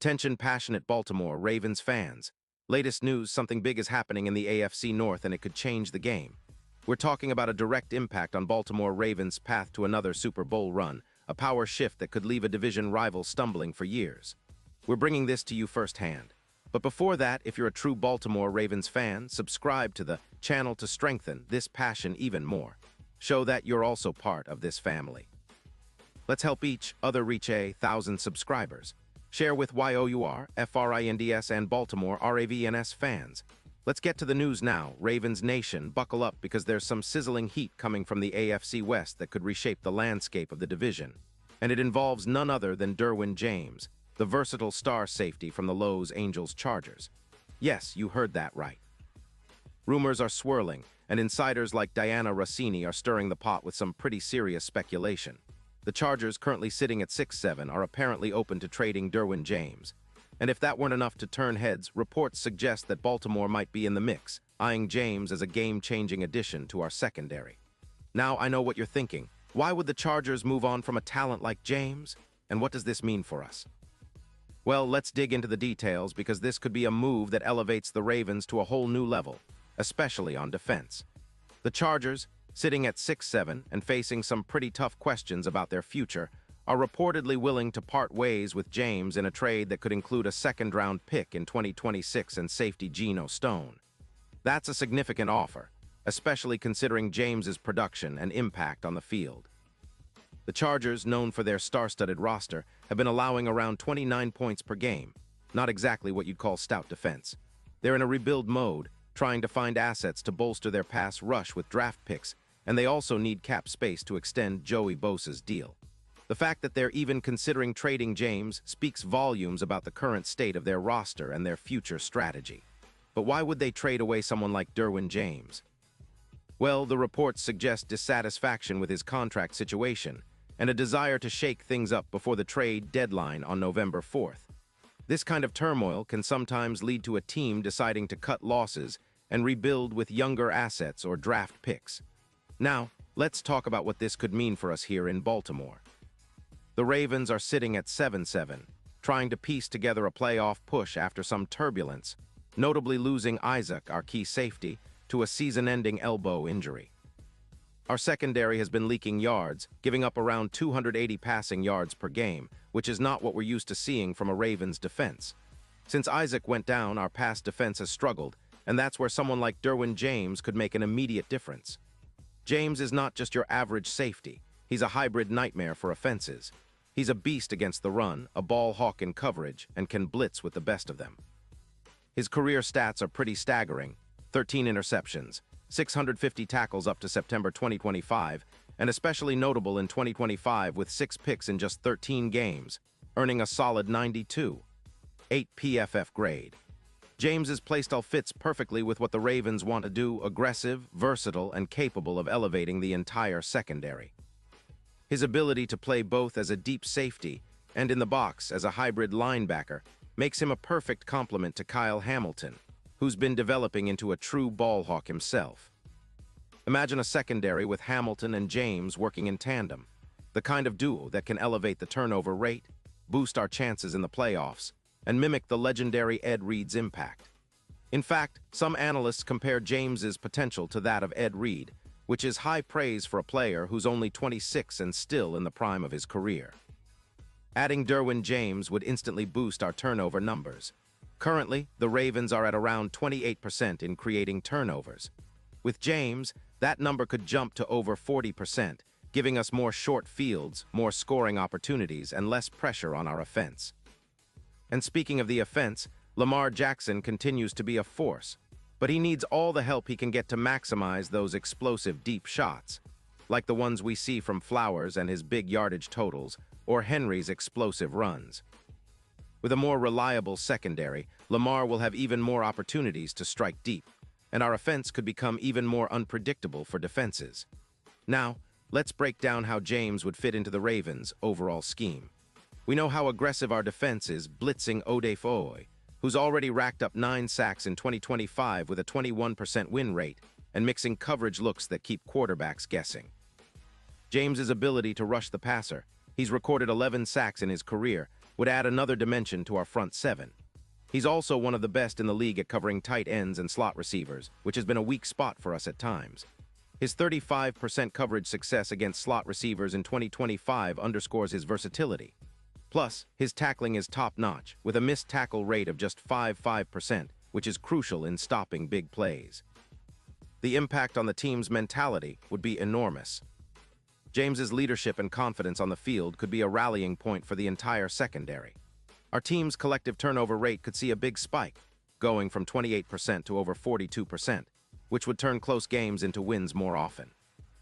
Attention passionate Baltimore Ravens fans. Latest news, something big is happening in the AFC North and it could change the game. We're talking about a direct impact on Baltimore Ravens' path to another Super Bowl run, a power shift that could leave a division rival stumbling for years. We're bringing this to you firsthand. But before that, if you're a true Baltimore Ravens fan, subscribe to the channel to strengthen this passion even more. Show that you're also part of this family. Let's help each other reach 1,000 subscribers. Share with YOUR, FRINDS, and Baltimore RAVENS fans. Let's get to the news now. Ravens Nation, buckle up because there's some sizzling heat coming from the AFC West that could reshape the landscape of the division. And it involves none other than Derwin James, the versatile star safety from the Los Angeles Chargers. Yes, you heard that right. Rumors are swirling, and insiders like Diana Rossini are stirring the pot with some pretty serious speculation. The Chargers, currently sitting at 6-7, are apparently open to trading Derwin James. And if that weren't enough to turn heads, reports suggest that Baltimore might be in the mix, eyeing James as a game-changing addition to our secondary. Now I know what you're thinking. Why would the Chargers move on from a talent like James? And what does this mean for us? Well, let's dig into the details because this could be a move that elevates the Ravens to a whole new level, especially on defense. The Chargers, sitting at 6-7 and facing some pretty tough questions about their future, are reportedly willing to part ways with James in a trade that could include a second-round pick in 2026 and safety Geno Stone. That's a significant offer, especially considering James's production and impact on the field. The Chargers, known for their star-studded roster, have been allowing around 29 points per game, not exactly what you'd call stout defense. They're in a rebuild mode, trying to find assets to bolster their pass rush with draft picks, and they also need cap space to extend Joey Bosa's deal. The fact that they're even considering trading James speaks volumes about the current state of their roster and their future strategy. But why would they trade away someone like Derwin James? Well, the reports suggest dissatisfaction with his contract situation and a desire to shake things up before the trade deadline on November 4th. This kind of turmoil can sometimes lead to a team deciding to cut losses and rebuild with younger assets or draft picks. Now, let's talk about what this could mean for us here in Baltimore. The Ravens are sitting at 7-7, trying to piece together a playoff push after some turbulence, notably losing Isaac, our key safety, to a season-ending elbow injury. Our secondary has been leaking yards, giving up around 280 passing yards per game, which is not what we're used to seeing from a Ravens defense. Since Isaac went down, our pass defense has struggled, and that's where someone like Derwin James could make an immediate difference. James is not just your average safety. He's a hybrid nightmare for offenses. He's a beast against the run, a ball hawk in coverage, and can blitz with the best of them. His career stats are pretty staggering: 13 interceptions, 650 tackles up to September 2025, and especially notable in 2025 with 6 picks in just 13 games, earning a solid 92.8 PFF grade. James's playstyle fits perfectly with what the Ravens want to do: aggressive, versatile, and capable of elevating the entire secondary. His ability to play both as a deep safety and in the box as a hybrid linebacker makes him a perfect complement to Kyle Hamilton, who's been developing into a true ball hawk himself. Imagine a secondary with Hamilton and James working in tandem, the kind of duo that can elevate the turnover rate, boost our chances in the playoffs, and mimic the legendary Ed Reed's impact. In fact, some analysts compare James's potential to that of Ed Reed, which is high praise for a player who's only 26 and still in the prime of his career. Adding Derwin James would instantly boost our turnover numbers. Currently, the Ravens are at around 28% in creating turnovers. With James, that number could jump to over 40%, giving us more short fields, more scoring opportunities, and less pressure on our offense. And speaking of the offense, Lamar Jackson continues to be a force, but he needs all the help he can get to maximize those explosive deep shots, like the ones we see from Flowers and his big yardage totals, or Henry's explosive runs. With a more reliable secondary, Lamar will have even more opportunities to strike deep, and our offense could become even more unpredictable for defenses. Now, let's break down how James would fit into the Ravens' overall scheme. We know how aggressive our defense is, blitzing Odafe, who's already racked up 9 sacks in 2025 with a 21% win rate, and mixing coverage looks that keep quarterbacks guessing. James's ability to rush the passer. He's recorded 11 sacks in his career, would add another dimension to our front seven. He's also one of the best in the league at covering tight ends and slot receivers, which has been a weak spot for us at times. His 35% coverage success against slot receivers in 2025 underscores his versatility. Plus, his tackling is top-notch, with a missed tackle rate of just 5%, which is crucial in stopping big plays. The impact on the team's mentality would be enormous. James's leadership and confidence on the field could be a rallying point for the entire secondary. Our team's collective turnover rate could see a big spike, going from 28% to over 42%, which would turn close games into wins more often.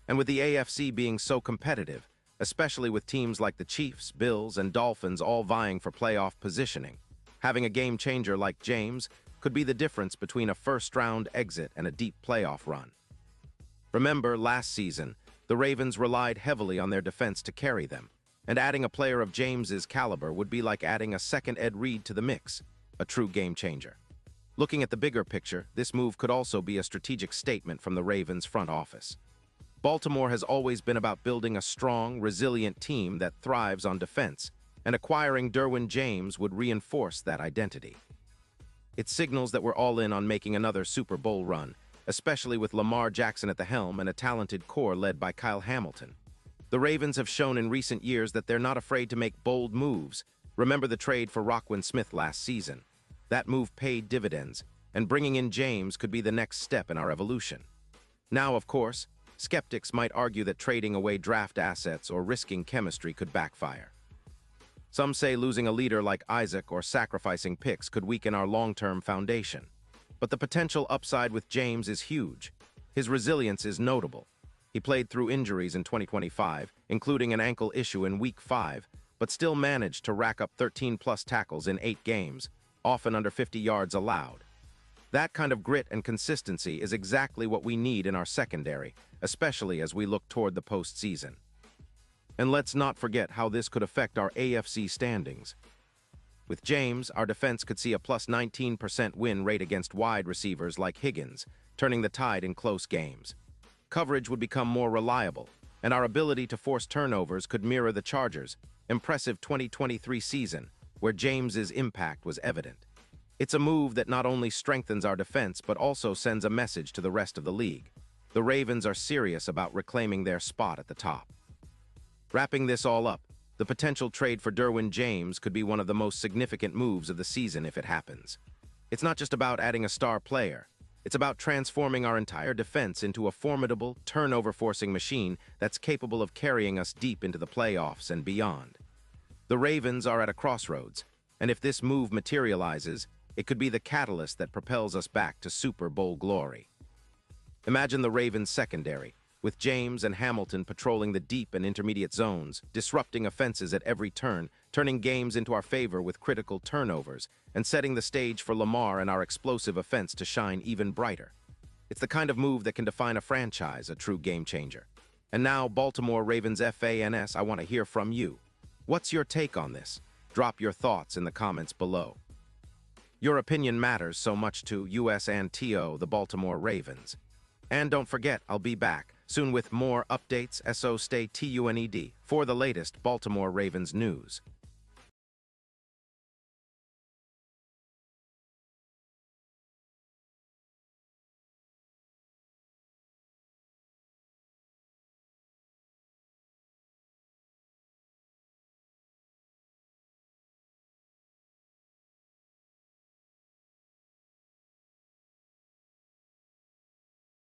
And with the AFC being so competitive, especially with teams like the Chiefs, Bills, and Dolphins all vying for playoff positioning, having a game-changer like James could be the difference between a first-round exit and a deep playoff run. Remember, last season, the Ravens relied heavily on their defense to carry them, and adding a player of James's caliber would be like adding a second Ed Reed to the mix, a true game-changer. Looking at the bigger picture, this move could also be a strategic statement from the Ravens' front office. Baltimore has always been about building a strong, resilient team that thrives on defense, and acquiring Derwin James would reinforce that identity. It signals that we're all in on making another Super Bowl run, especially with Lamar Jackson at the helm and a talented core led by Kyle Hamilton. The Ravens have shown in recent years that they're not afraid to make bold moves. Remember the trade for Roquan Smith last season. That move paid dividends, and bringing in James could be the next step in our evolution. Now, of course, skeptics might argue that trading away draft assets or risking chemistry could backfire. Some say losing a leader like Isaac or sacrificing picks could weaken our long-term foundation. But the potential upside with James is huge. His resilience is notable. He played through injuries in 2025, including an ankle issue in Week 5, but still managed to rack up 13-plus tackles in 8 games, often under 50 yards allowed. That kind of grit and consistency is exactly what we need in our secondary, especially as we look toward the postseason. And let's not forget how this could affect our AFC standings. With James, our defense could see a plus 19% win rate against wide receivers like Higgins, turning the tide in close games. Coverage would become more reliable, and our ability to force turnovers could mirror the Chargers' impressive 2023 season, where James's impact was evident. It's a move that not only strengthens our defense but also sends a message to the rest of the league. The Ravens are serious about reclaiming their spot at the top. Wrapping this all up, the potential trade for Derwin James could be one of the most significant moves of the season if it happens. It's not just about adding a star player. It's about transforming our entire defense into a formidable, turnover-forcing machine that's capable of carrying us deep into the playoffs and beyond. The Ravens are at a crossroads, and if this move materializes, it could be the catalyst that propels us back to Super Bowl glory. Imagine the Ravens secondary, with James and Hamilton patrolling the deep and intermediate zones, disrupting offenses at every turn, turning games into our favor with critical turnovers, and setting the stage for Lamar and our explosive offense to shine even brighter. It's the kind of move that can define a franchise, a true game-changer. And now, Baltimore Ravens fans, I want to hear from you. What's your take on this? Drop your thoughts in the comments below. Your opinion matters so much to us and the Baltimore Ravens. And don't forget, I'll be back soon with more updates, so stay tuned for the latest Baltimore Ravens news.